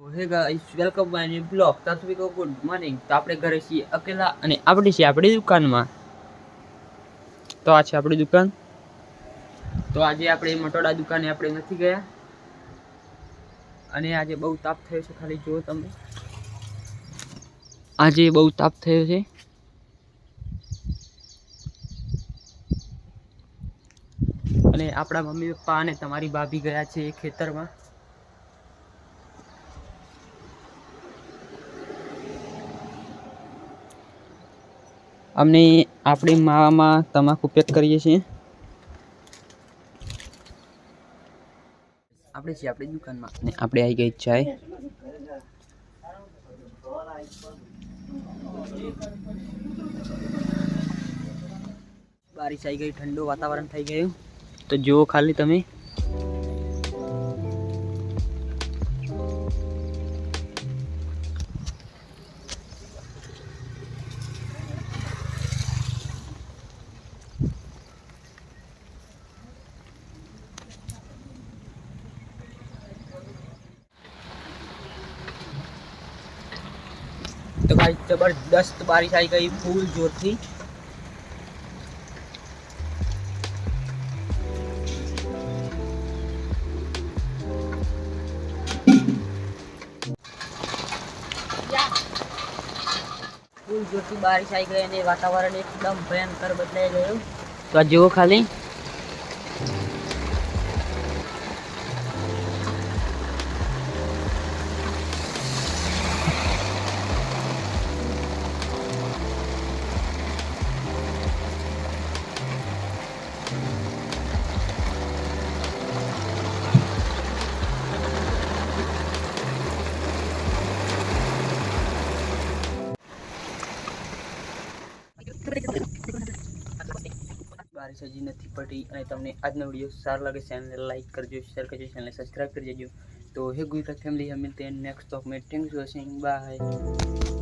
હે guys welcome my new blog. તો સभी को ગુડ મોર્નિંગ. તો આપણે ઘરે છીએ અકેલા અને આપણી છે આપણી દુકાનમાં. તો આ છે આપણી દુકાન. તો આજે આપણે મટોડા દુકાને આપણે નથી ગયા અને આજે બહુ તાપ થયો છે. ખાલી જુઓ તમે, આજે બહુ તાપ થયો છે અને આપણા મમ્મી પપ્પા અને તમારી ભાભી ગયા છે ખેતરમાં. અમને આપણી માવામાં તમાકુ પેક કરીએ છીએ. આપણે છીએ આપણી દુકાનમાં અને આપણે આવી ગઈ ચાય. બારિશ આવી ગઈ, ઠંડુ વાતાવરણ થઈ ગયું. તો જુઓ ખાલી તમે, तो भाई जबरदस्त बारिश आई गई फूल जोर थी. फूल जोर थी बारिश आई गई અને વાતાવરણ એકદમ ભયંકર બદલાઈ ગયું. તો આ જુઓ ખાલી, બારિશ હજી નથી પડી અને તમને આજનો વિડીયો સારો લાગે ચેનલને લાઈક કરજો, શેર કરજો, ચેનલને સબસ્ક્રાઇબ કરી દેજો. તો હે ગુજરાત ફેમિલી, हम मिलते हैं नेक्स्ट ब्लॉग में. Thanks for watching, bye.